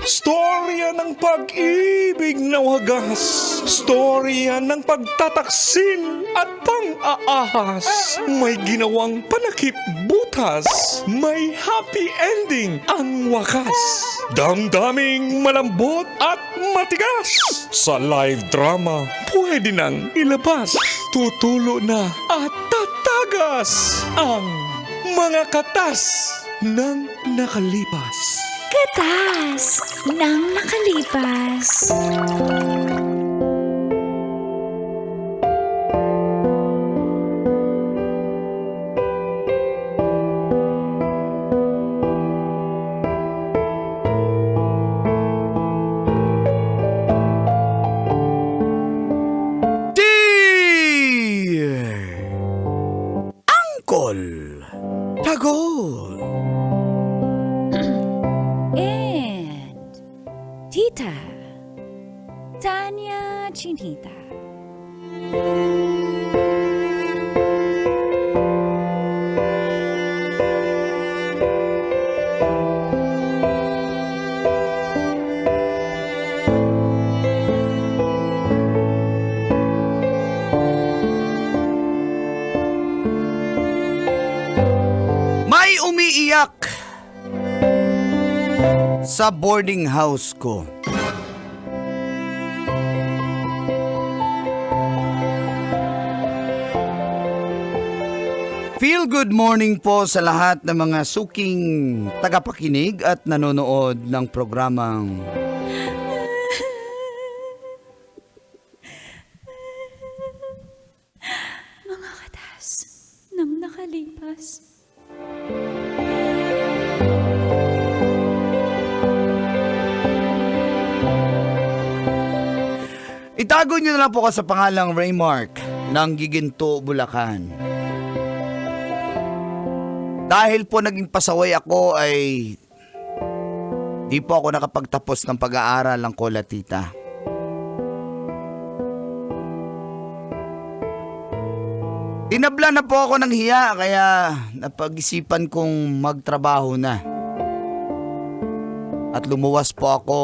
Storya ng pag-ibig na wagas. Storya ng pagtataksil at pang-aahas. May ginawang panakip butas. May happy ending ang wakas. Damdaming malambot at matigas. Sa live drama, pwede nang ilabas. Tutulo na at tatagas ang mga katas ng nakalipas. Katas ng nakalipas. Angkol Tagol. And Tita Tanya Chinita. May umiiyak sa boarding house ko. Feel good morning po sa lahat ng mga suking tagapakinig at nanonood ng programang Mga katas ng nakalipas. Itago niyo na lang po ka sa pangalang Raymark ng Giginto, Bulacan. Dahil po naging pasaway ako ay di po ako nakapagtapos ng pag-aaral ng kolatita. Tinabla na po ako ng hiya kaya napag-isipan kong magtrabaho na. At lumuwas po ako.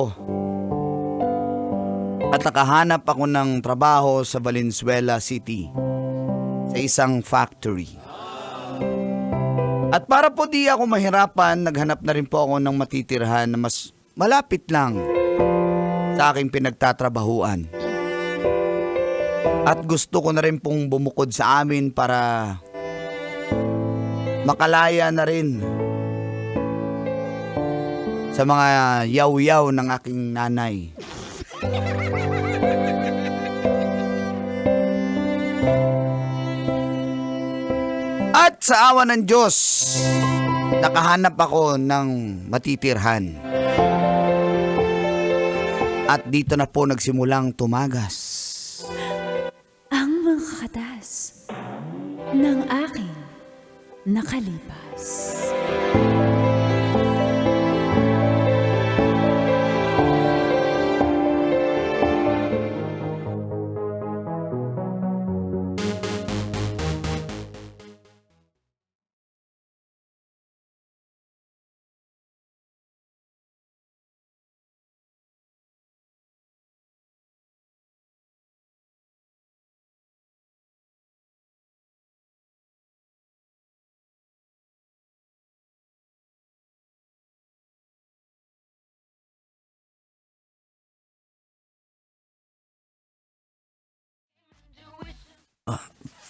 At nakahanap ako ng trabaho sa Valenzuela City sa isang factory. At para po di ako mahirapan, naghanap na rin po ako ng matitirhan na mas malapit lang sa aking pinagtatrabahuan. At gusto ko na rin pong bumukod sa amin para makalaya na rin sa mga yaw-yaw ng aking nanay. At sa awa ng Diyos, nakahanap ako ng matitirhan. At dito na po nagsimulang tumagas Ang mga katas ng aking nakalipas.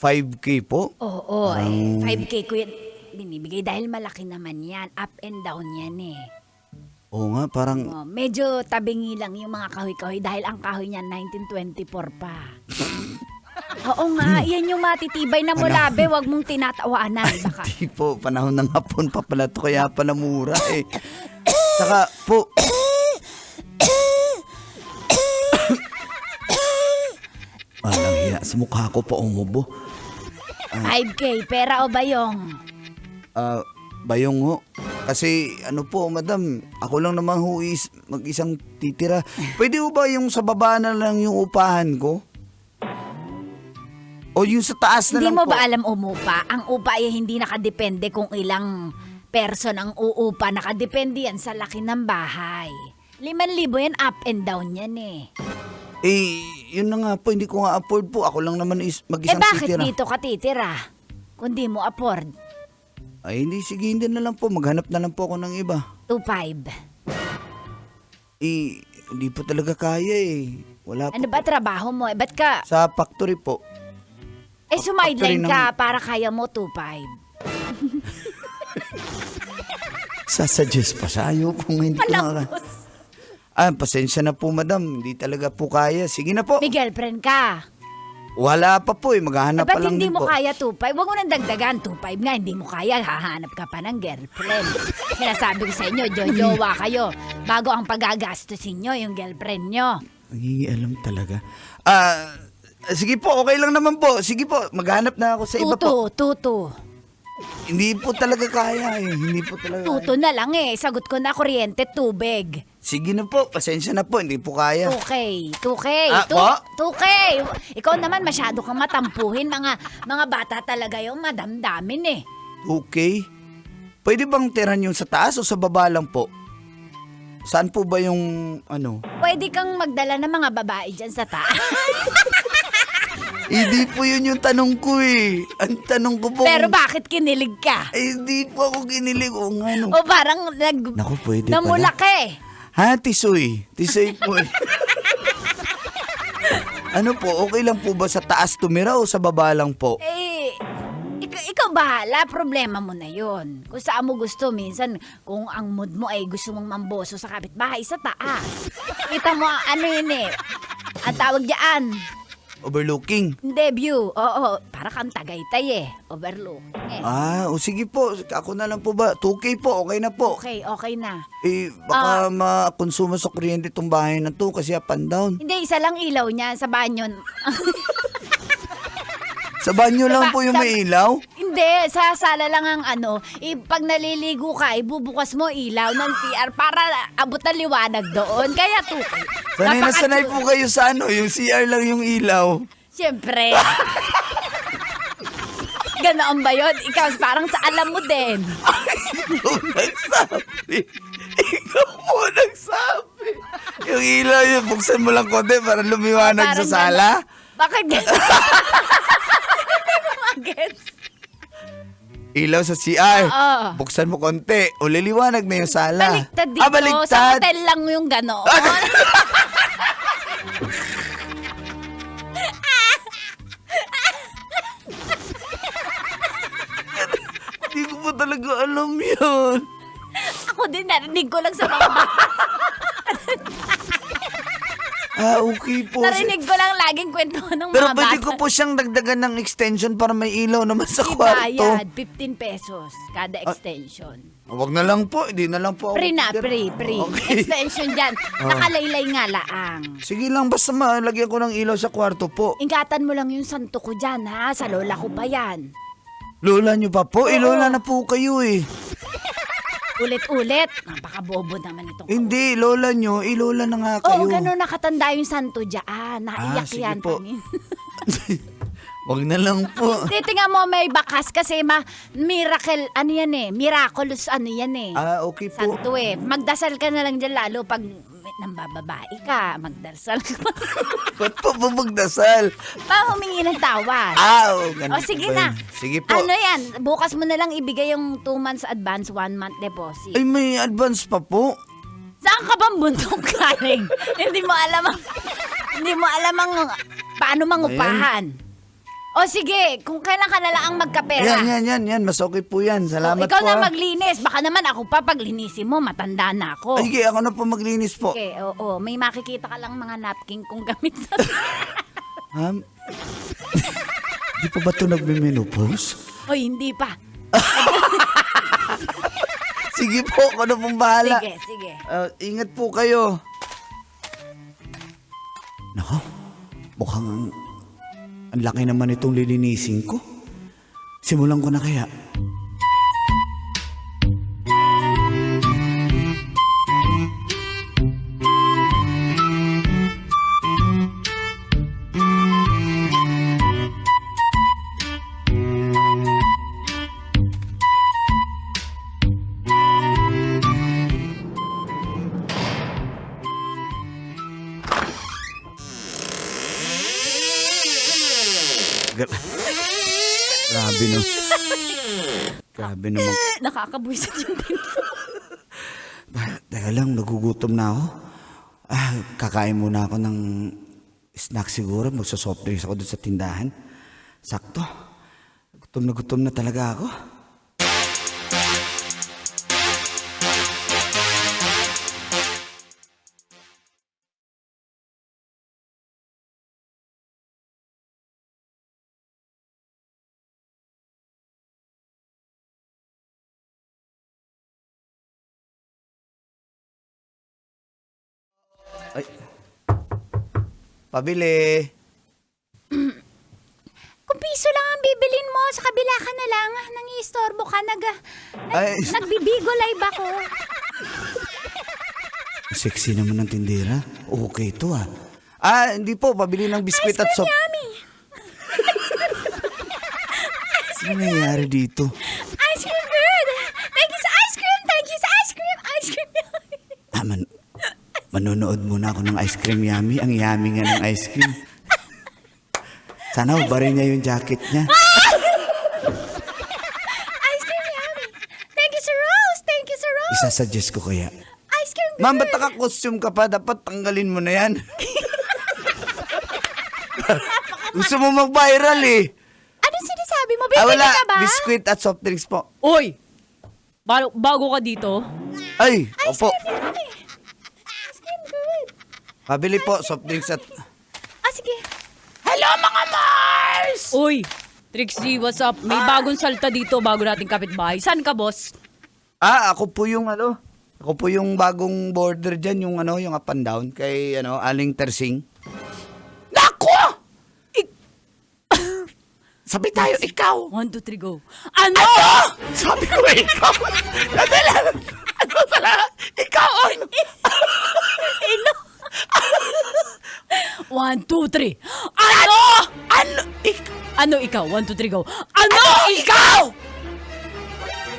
$5K po. Oo, 5K ko yan binibigay dahil malaki naman yan. Up and down yan eh. Oo nga, parang Oh, medyo tabingi lang yung mga kahoy-kahoy dahil ang kahoy niya 1924 pa. Oo nga, yan yung matitibay na mulabe. Huwag mong tinatawanan. Baka. di po, panahon ng hapon pa pala to, kaya pala mura eh. Saka po, walang hiya, sa mukha ko pa umubo. 5K, pera o bayong? Bayong ho. Kasi ano po, madam, ako lang naman ho mag-isang titira. Pwede ho ba yung sa baba na lang yung upahan ko? O yung sa taas na Hindi lang mo po? ba alam umupa? Ang upa ay hindi nakadepende kung ilang person ang uupa. Nakadepende yan sa laki ng bahay. 5,000 yan, up and down yan eh. Eh, yun na nga po, hindi ko nga afford po. Ako lang naman mag-isang Bakit titira. dito ka titira? Kung di mo afford, Ay, hindi, sige, hindi na lang po. Maghanap na lang po ako ng iba. 2,500. Eh, hindi po talaga kaya eh. Wala po. Ano ba trabaho mo? Ba't ka, Sa factory po. sumideline factory ka para kaya mo 2,500? Sasuggest pa siya. Ayoko nga, hindi ko na. Pasensya na po, madam. Hindi talaga po kaya. Sige na po. May girlfriend ka. Wala pa po eh. Maghahanap Ba't pa lang hindi din mo po. kaya 2,500? Huwag mo nang dagdagan. 2,500 nga, hindi mo kaya. Hahanap ka pa ng girlfriend. Sinasabi ko sa inyo, jowa kayo. Bago ang pagagastusin nyo, yung girlfriend nyo. Ay, alam talaga. Sige po, okay lang naman po. Sige po, maghanap na ako sa iba po. Tuto. Hindi po talaga kaya eh. Hindi po talaga Tuto na lang eh. Sagot ko na kuryente, tubig. Sige na po, pasensya na po. Hindi po kaya. 2K. Po? 2K. Ikaw naman masyado kang matampuhin. Mga bata talaga yung madamdamin eh. Okay. Pwede bang tiran yung sa taas o sa baba lang po? Saan po ba yung ano? Pwede kang magdala ng mga babae dyan sa taas. Hindi po yun yung tanong ko eh. Ang tanong ko po. Pero bakit kinilig ka? Ay, hindi po ako kinilig. O nga no. O parang Naku, pwede namula pala. ka eh. Ha, tisoy. Tisoy po eh. Ano po, okay lang po ba sa taas tumira o sa baba lang po? Eh, ikaw bahala, problema mo na yon. Kung saan mo gusto, minsan kung ang mood mo ay gusto mong mamboso sa kapitbahay, sa taas. Kita mo, ano yun eh, ang tawag dyan, Overlooking. hindi, view. Oo, para kang Tagaytay eh, overlooking eh. O sige po. Ako na lang po ba? 2K po, okay na po. Okay na. Eh, baka makonsumo sa kuryente itong bahay na to kasi up and down. Hindi, isa lang ilaw niya sa banyo. Sa banyo lang po yung may ilaw? Hindi, sa sala lang ang ano, pag naliligo ka, ibubukas mo ilaw ng CR para abot ang liwanag doon. Kaya Sanay na sanay po kayo sa ano, yung CR lang yung ilaw. Siyempre. Ganoon ba yun? Ikaw parang sa alam mo din. Ikaw nagsabi. Ikaw po nagsabi. Yung ilaw yun, buksan mo lang konti para lumiwanag sa Parang sala. Bakit gano'n? Hindi ko magets. Ilaw sa CR. Oo. Buksan mo konti. O liliwanag na yung sala. Baliktad dito. Sa Baliktad. hotel lang yung gano'n. Hindi ko po talaga alam yun. Ako din, narinig ko lang sa mga bata. Okay po. Narinig ko lang laging kwento ng Pero mga pwede bata. ko po siyang dagdagan ng extension para may ilaw naman sa kwarto. Ibayad, 15 pesos kada extension. Wag na lang po, hindi na lang po ako. Free na, titira. free. Okay. Extension dyan. Nakalaylay nga laang. Sige lang, basta malagyan ko ng ilaw sa kwarto po. Ingatan mo lang yung santo ko dyan, ha? Sa lola ko pa yan. Lola nyo pa po? Lola na po kayo eh. Ulit-ulit. Napakabobo naman itong Hindi, lola nyo, lola na nga kayo. Oo, gano'n nakatanda yung santo dyan. Naiyak sige yan. po. panin. Wag na lang po. Tingnan mo may bakas kasi miracle, ano yan eh. Miraculous ano yan eh. Okay po. Santo eh. Magdasal ka na lang dyan lalo pag nambababae ka. Magdasal ka pa. Ba't po ba magdasal? Pa humingi ng tawad. Ganun O sige po ba na. yun? Sige po. Ano yan? Bukas mo na lang ibigay yung 2 months advance, 1 month deposit. Ay, may advance pa po. Saan ka bang bundok galing? Hindi mo alam ang paano mangupahan. O sige, kung kailan ka na lang ang magkapera. Yan. Mas okay po yan. Salamat ikaw po. na maglinis. Baka naman ako pa pag linisin mo, matanda na ako. Ay, sige, ako na po maglinis po. Okay, oo. May makikita ka lang mga napkin kung gamit sa... Di pa ba ito nagme-menopause? Hoy, hindi pa. Sige po, ako na pong bahala. Sige. Ingat po kayo. Nako, mukhang ang laki naman itong lilinisin ko. Simulan ko na kaya. Grabe no. Grabe naman. Nakakabwisit yung pinto. Teka lang, nagugutom na ako. Kakain muna ako ng snack siguro. Magsasoft drinks ako doon sa tindahan. Sakto. Gutom na talaga ako. Ay. Pabili. Kung piso lang ang bibilin mo, sa kabila ka na lang. Nangiistorbo ka, Ay. nagbibigolay ba ko? Sexy naman ng tindera. Okay to ah. Hindi po. Pabili ng biskwit at soft. Yummy! Ano nangyayari dito? Ice cream good! Thank you sa ice cream! Thank you sa ice cream! Ice cream! Manonood muna ako ng ice cream yummy. Ang yummy nga ng ice cream. Sana ubarin niya yung jacket niya. Ice cream yummy! Thank you sa Rose! Thank you sa Rose! Isasuggest ko kaya. Ice cream good! Ma'am, ba't naka-costume ka pa? Dapat tanggalin mo na yan. Gusto mo mag-viral eh. Ano sinasabi mo? Bibili Wala. ka ba? Biskwit at soft drinks po. Oy! Bago ka dito? Ay, opo. Ice cream good! Pabili po, soft drinks at... Sige. Hello mga Mars! Oy! Trixie, what's up? May bagong salta dito bago nating kapitbahay. Saan ka, boss? Ako po yung Ako po yung bagong border dyan, yung yung up and down kay Aling Tersing. Nako! Sabi tayo, ikaw! 1, 2, 3, go. Ano? Sabi ko, ikaw! Ano talaga? Ikaw! Ino? 1, 2, 3. Ano? Ano ikaw? 1, 2, 3, go. Ano? Ikaw!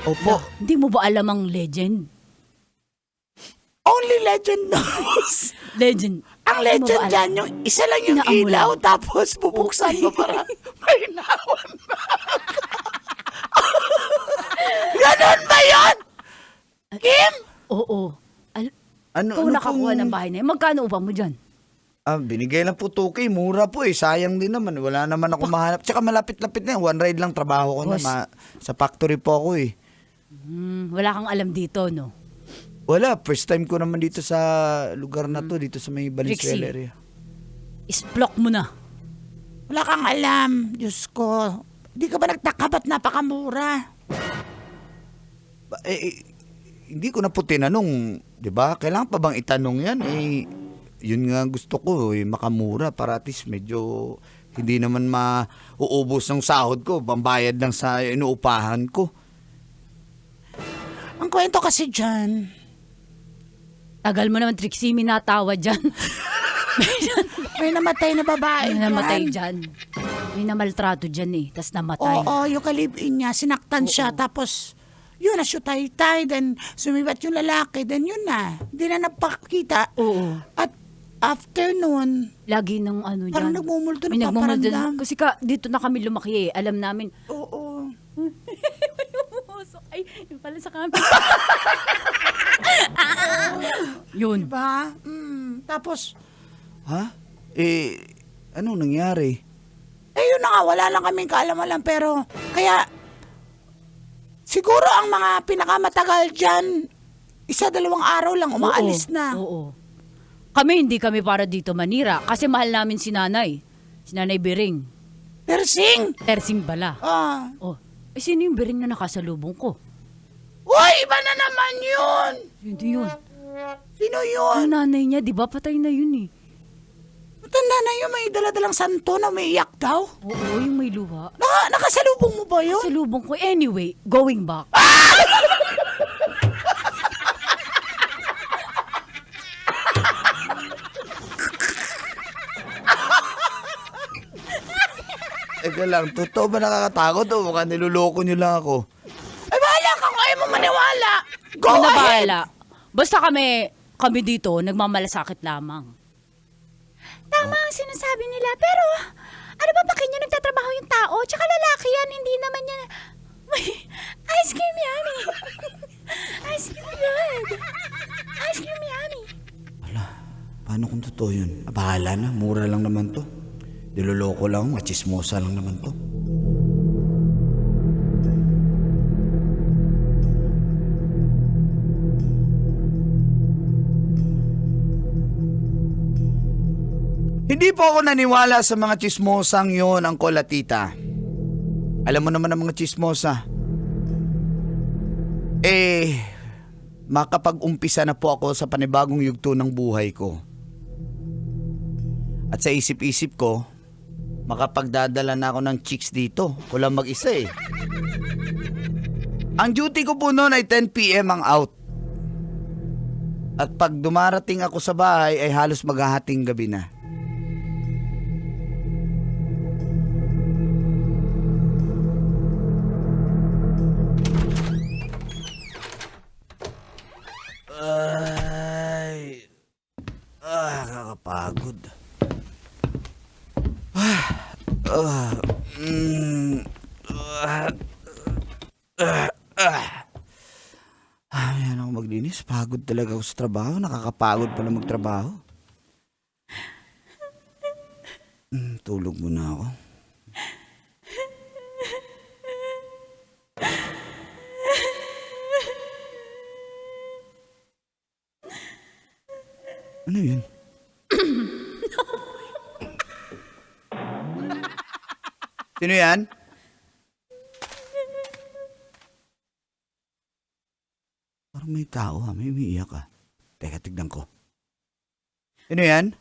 Opo. Hindi mo ba alam ang legend? Only legend knows. Legend. Ang Hindi mo legend ba alam? dyan, yung isa lang yung Inaamulan. ilaw, tapos bubuksan mo para may nawan na. Ganon ba yun? Kim? Oo. Ano, Ikaw nakakuha ng bahay na yun. Magkano upa mo dyan? Binigay lang po 2K, mura po eh. Sayang din naman. Wala naman ako mahanap. Tsaka malapit-lapit na yan. One ride lang trabaho ko Boss. na. Sa factory po ako eh. Wala kang alam dito, no? Wala, first time ko naman dito sa lugar na to, dito sa may Valenzuela Trixie. area. Isplok mo na. Wala kang alam, Diyos ko. Di ka ba nagtaka ba't napakamura? Hindi ko na po tinanong, di ba? Kailangan pa bang itanong yan? Yun nga gusto ko, makamura para at least medyo hindi naman mauubos ng sahod ko, pambayad lang sa inuupahan ko. Ang kwento kasi dyan, Tagal mo naman, Trixie, minatawa dyan. may namatay na babae May namatay dyan. May namaltrato dyan eh. Tapos namatay. Oo, yung kalibin niya, sinaktan siya, tapos yun na siya tay-tay, then sumibat yung lalaki, then yun na. Hindi na napakita. Oo. At after nun, Lagi ng ano dyan. parang nagmumulto May ng nagmumulto paparandam. Kasi dito na kami lumaki eh. Alam namin. Oo. Ay, yun pala sa kami. Yun. Diba? Tapos, Ha? Anong nangyari? yun na nga, wala lang kaming kaalaman pero, kaya, siguro ang mga pinakamatagal dyan, 1-2 araw lang, umaalis Oo, na. Oo. Hindi kami para dito manira. Kasi mahal namin si nanay. Si nanay Bering. Tersing! Tersing bala. Oh. Sino yung Bering na nakasalubong ko? Uy, iba na naman yun! Hindi yun. Sino yun? Ang nanay niya, di ba? Patay na yun eh. Matanda na yun, may daladalang santo na may iyak daw. Oo, yung may luha. Nakasalubong mo ba yun? Salubong ko. Anyway, going back. Teka lang, totoo ba nakakatakot o mukhang niluloko nyo lang ako? Ay, bahala ka kung ayaw mo maniwala. Go Ikaw na ahead! bahala. Basta kami dito, nagmamalasakit lamang. Tama ang sinasabi nila, pero Ano ba pakin niya nagtatrabaho yung tao? Tsaka lalaki yan, hindi naman yan. May ice cream yummy. Ice cream good. Ice cream yummy. Paano kung totoo yun? Bahala na, mura lang naman to. Niloloko lang, machismosa lang naman to. Hindi po ako naniwala sa mga chismosang yon, Angkol at Tita. Alam mo naman ang mga chismosa. Makapag-umpisa na po ako sa panibagong yugto ng buhay ko. At sa isip-isip ko, makapagdadala na ako ng chicks dito. Kulang mag-isa eh. Ang duty ko po noon ay 10 p.m. ang out. At pag dumarating ako sa bahay ay halos maghahating gabi na. Kakapagod. Ayan ako maglinis. Pagod talaga ako sa trabaho. Nakakapagod pala magtrabaho. Tulog muna ako. Ano yun? Sino yan? Parang may tao ha. May umiiyak ha. Teka, tignan ko. Sino yan?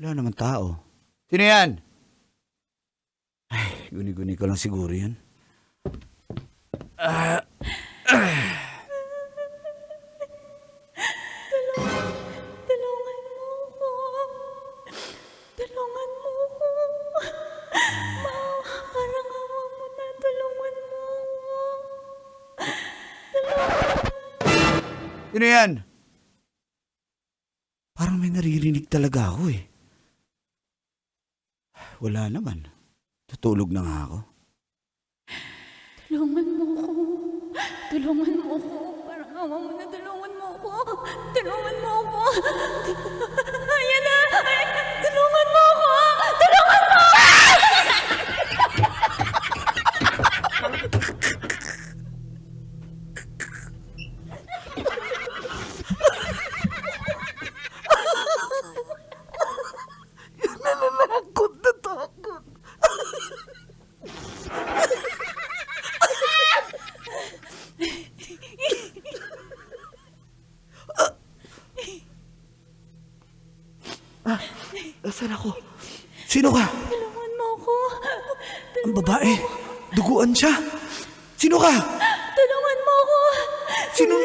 Wala naman tao. Sino yan? Ay, guni-guni ko lang siguro yan. Tulungan mo ko. Tulungan mo ko. Parang awa mo na. Tulungan mo ko. Sino yan? Parang may naririnig talaga ako eh. Wala naman. Tutulog na nga ako. Tulungan mo ko. Tulungan mo ko. Parang awa mo na. Tulungan mo ko. Tulungan mo ko. Ayan na. Tulungan mo ko. Tulungan mo! Nananakot na takot. Nasaan ako? Sino ka? Tulungan mo ko. Ang babae. Duguan siya. Sino ka? Tulungan mo ko. Sino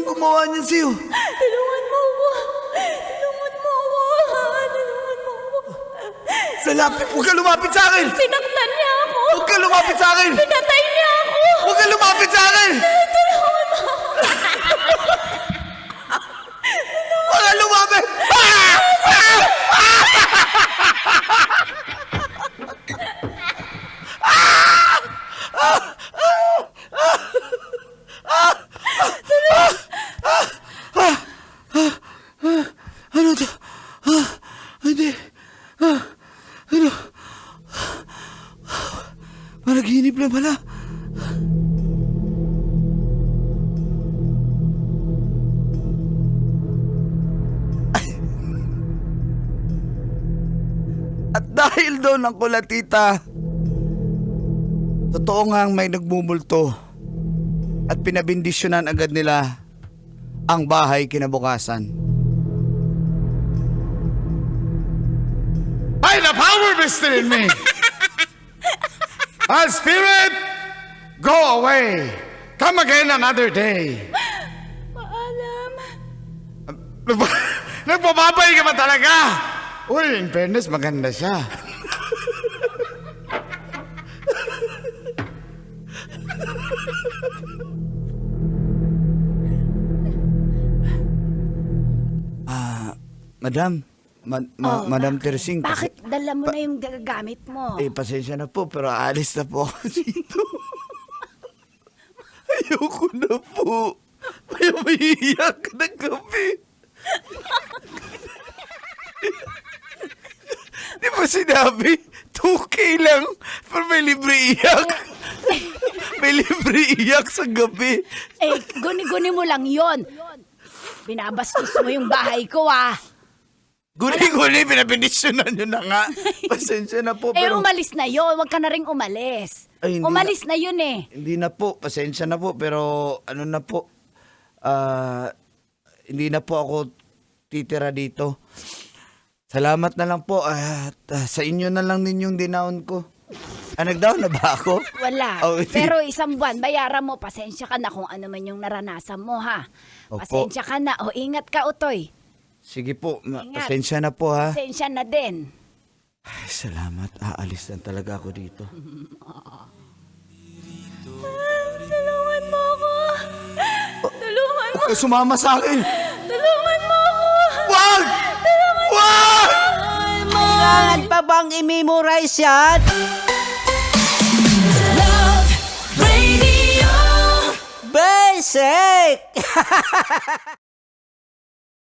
gumawa niyan sa'yo? Tulungan mo ko. Tulungan mo ko. Tulungan mo ko. Huwag ka lumapit sa akin! Sinaktan niya ako. Huwag ka lumapit sa akin! Pinatay niya ako. Huwag ka lumapit sa akin! Huwag ka lumapit! Ano to? Hindi. Ano? Panaginip lang pala. At dahil doon ang kulatita, totoo ngang may nagmumulto at pinabindisyonan agad nila ang bahay kinabukasan. By the power vested in me. Spirit, go away. Come again another day. Paalam. Nagpapabay ka ba talaga? Uy, in fairness, maganda siya. Madam, Madam Teresing, kasi, Bakit dala mo na yung gagamit mo? pasensya na po, pero aalis na po ako dito. Ayoko na po. May umiiyak ng gabi. Di ba sinabi, 2K lang, pero may libre iyak. May libre iyak sa gabi. Eh, guni-guni mo lang yon. Binabastos mo yung bahay ko, ah. Guli-guli, pinabindisyonan nyo na nga. Pasensya na po, Eh, pero... umalis na yon. Huwag ka na rin umalis. Ay, hindi Umalis na yun eh. Hindi na po, pasensya na po, pero ano na po, hindi na po ako titira dito. Salamat na lang po at sa inyo na lang din yung dinaon ko. Nag-down na ba ako? Wala. Oh, hindi. Pero isang buwan, bayaran mo. Pasensya ka na kung ano man yung naranasan mo, ha? Opo. Pasensya ka na. O, ingat ka, Utoy. Sige po, Ingat. pasensya na po ha. Pasensya na din. Ay, salamat, aalis lang talaga ako dito. Tulungan mo ako. Tulungan mo. Sumama sa akin! Tulungan mo ako. Wag! Wag! Kailangan pa bang i-memorize yan? Basic!